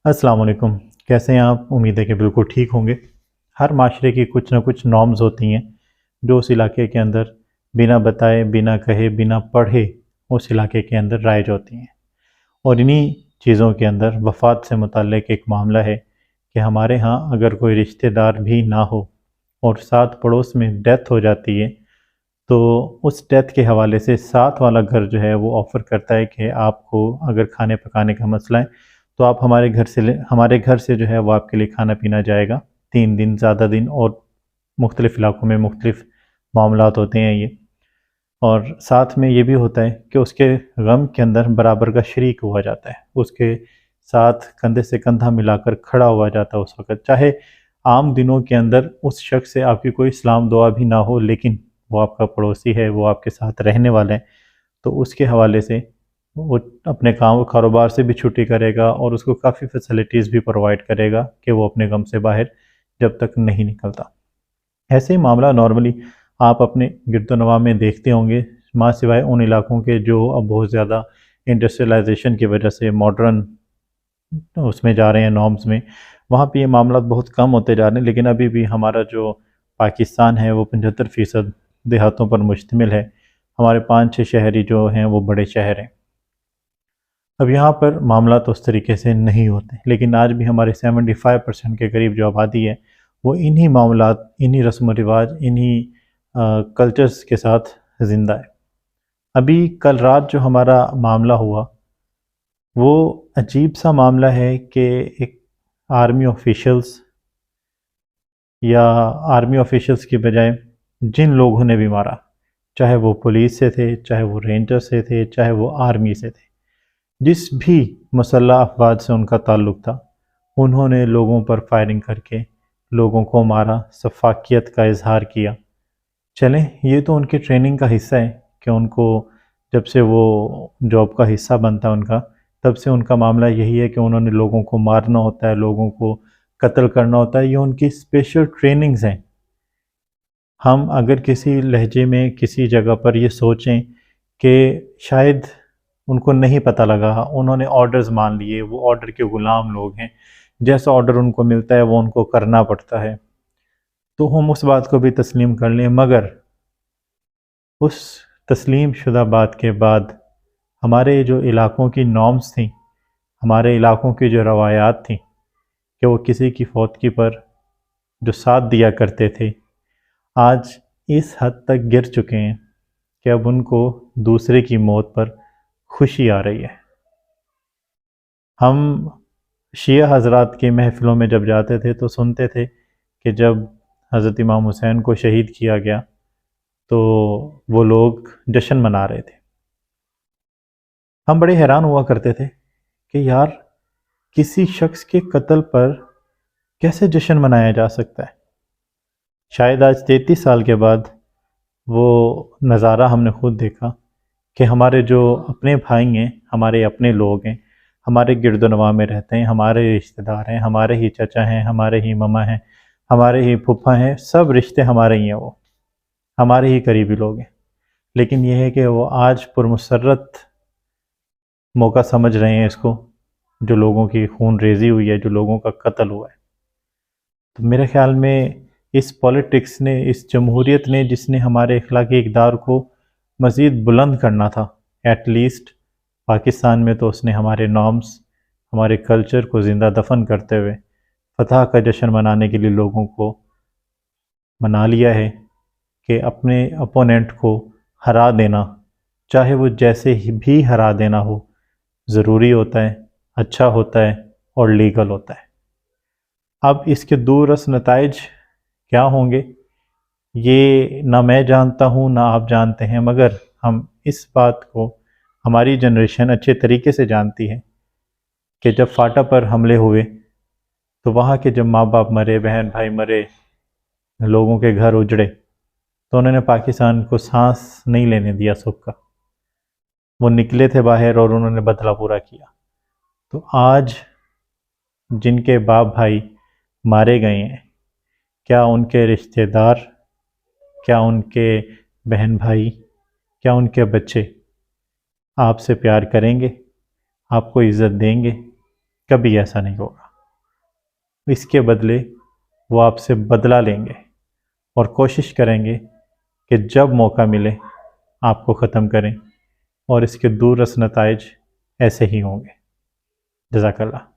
السلام علیکم، کیسے ہیں آپ؟ امید ہے کہ بالکل ٹھیک ہوں گے۔ ہر معاشرے کی کچھ نہ کچھ نارمز ہوتی ہیں جو اس علاقے کے اندر بنا بتائے، بنا کہے، بنا پڑھے اس علاقے کے اندر رائج ہوتی ہیں، اور انہی چیزوں کے اندر وفات سے متعلق ایک معاملہ ہے کہ ہمارے ہاں اگر کوئی رشتہ دار بھی نہ ہو اور ساتھ پڑوس میں ڈیتھ ہو جاتی ہے تو اس ڈیتھ کے حوالے سے ساتھ والا گھر جو ہے وہ آفر کرتا ہے کہ آپ کو اگر کھانے پکانے کا مسئلہ ہے تو آپ ہمارے گھر سے جو ہے وہ آپ کے لیے کھانا پینا جائے گا 3 دن، زیادہ دن، اور مختلف علاقوں میں مختلف معاملات ہوتے ہیں یہ۔ اور ساتھ میں یہ بھی ہوتا ہے کہ اس کے غم کے اندر برابر کا شریک ہوا جاتا ہے، اس کے ساتھ کندھے سے کندھا ملا کر کھڑا ہوا جاتا ہے اس وقت، چاہے عام دنوں کے اندر اس شخص سے آپ کی کوئی سلام دعا بھی نہ ہو، لیکن وہ آپ کا پڑوسی ہے، وہ آپ کے ساتھ رہنے والا ہے، تو اس کے حوالے سے وہ اپنے کام و کاروبار سے بھی چھٹی کرے گا اور اس کو کافی فیسلٹیز بھی پرووائڈ کرے گا کہ وہ اپنے غم سے باہر جب تک نہیں نکلتا۔ ایسے ہی معاملہ نارملی آپ اپنے گرد و نواح میں دیکھتے ہوں گے، ماں سوائے ان علاقوں کے جو اب بہت زیادہ انڈسٹریلائزیشن کی وجہ سے ماڈرن اس میں جا رہے ہیں، نارمز میں، وہاں پہ یہ معاملات بہت کم ہوتے جا رہے ہیں، لیکن ابھی بھی ہمارا جو پاکستان ہے وہ 75% دیہاتوں پر مشتمل ہے۔ ہمارے 5-6 شہری جو ہیں وہ بڑے شہر ہیں۔ اب یہاں پر معاملات اس طریقے سے نہیں ہوتے، لیکن آج بھی ہمارے 75% کے قریب جو آبادی ہے وہ انہی معاملات، انہی رسم و رواج، انہی کلچرز کے ساتھ زندہ ہے۔ ابھی کل رات جو ہمارا معاملہ ہوا وہ عجیب سا معاملہ ہے کہ ایک آرمی آفیشلز کی بجائے جن لوگوں نے بھی مارا، چاہے وہ پولیس سے تھے، چاہے وہ رینجر سے تھے، چاہے وہ آرمی سے تھے، جس بھی مسلح افراد سے ان کا تعلق تھا، انہوں نے لوگوں پر فائرنگ کر کے لوگوں کو مارا، سفاکیت کا اظہار کیا۔ چلیں، یہ تو ان کی ٹریننگ کا حصہ ہے کہ ان کو جب سے وہ جاب کا حصہ بنتا ہے ان کا، تب سے ان کا معاملہ یہی ہے کہ انہوں نے لوگوں کو مارنا ہوتا ہے، لوگوں کو قتل کرنا ہوتا ہے، یہ ان کی اسپیشل ٹریننگز ہیں۔ ہم اگر کسی لہجے میں کسی جگہ پر یہ سوچیں کہ شاید ان کو نہیں پتہ لگا، انہوں نے آرڈرز مان لیے، وہ آرڈر کے غلام لوگ ہیں، جیسا آرڈر ان کو ملتا ہے وہ ان کو کرنا پڑتا ہے، تو ہم اس بات کو بھی تسلیم کر لیں۔ مگر اس تسلیم شدہ بات کے بعد ہمارے جو علاقوں کی نارمز تھیں، ہمارے علاقوں کی جو روایات تھیں کہ وہ کسی کی فوتگی پر جو ساتھ دیا کرتے تھے، آج اس حد تک گر چکے ہیں کہ اب ان کو دوسرے کی موت پر خوشی آ رہی ہے۔ ہم شیعہ حضرات کے محفلوں میں جب جاتے تھے تو سنتے تھے کہ جب حضرت امام حسین کو شہید کیا گیا تو وہ لوگ جشن منا رہے تھے۔ ہم بڑے حیران ہوا کرتے تھے کہ یار، کسی شخص کے قتل پر کیسے جشن منایا جا سکتا ہے؟ شاید آج 33 سال کے بعد وہ نظارہ ہم نے خود دیکھا کہ ہمارے جو اپنے بھائی ہیں، ہمارے اپنے لوگ ہیں، ہمارے گرد و نواح میں رہتے ہیں، ہمارے رشتہ دار ہیں، ہمارے ہی چچا ہیں، ہمارے ہی مما ہیں، ہمارے ہی پھپھا ہیں، سب رشتے ہمارے ہی ہیں، وہ ہمارے ہی قریبی لوگ ہیں، لیکن یہ ہے کہ وہ آج پرمسرت موقع سمجھ رہے ہیں اس کو، جو لوگوں کی خون ریزی ہوئی ہے، جو لوگوں کا قتل ہوا ہے۔ تو میرے خیال میں اس پولیٹکس نے، اس جمہوریت نے، جس نے ہمارے اخلاقی اقدار کو مزید بلند کرنا تھا، ایٹ لیسٹ پاکستان میں، تو اس نے ہمارے نارمز، ہمارے کلچر کو زندہ دفن کرتے ہوئے فتح کا جشن منانے کے لیے لوگوں کو منا لیا ہے کہ اپنے اپوننٹ کو ہرا دینا، چاہے وہ جیسے ہی بھی ہرا دینا ہو، ضروری ہوتا ہے، اچھا ہوتا ہے اور لیگل ہوتا ہے۔ اب اس کے دورس نتائج کیا ہوں گے یہ نہ میں جانتا ہوں نہ آپ جانتے ہیں، مگر ہم اس بات کو، ہماری جنریشن اچھے طریقے سے جانتی ہے کہ جب فاٹا پر حملے ہوئے تو وہاں کے جب ماں باپ مرے، بہن بھائی مرے، لوگوں کے گھر اجڑے، تو انہوں نے پاکستان کو سانس نہیں لینے دیا سکھ کا، وہ نکلے تھے باہر اور انہوں نے بدلہ پورا کیا۔ تو آج جن کے باپ بھائی مارے گئے ہیں، کیا ان کے رشتہ دار، کیا ان کے بہن بھائی، کیا ان کے بچے آپ سے پیار کریں گے، آپ کو عزت دیں گے؟ کبھی ایسا نہیں ہوگا۔ اس کے بدلے وہ آپ سے بدلہ لیں گے اور کوشش کریں گے کہ جب موقع ملے آپ کو ختم کریں، اور اس کے دور رس نتائج ایسے ہی ہوں گے۔ جزاک اللہ۔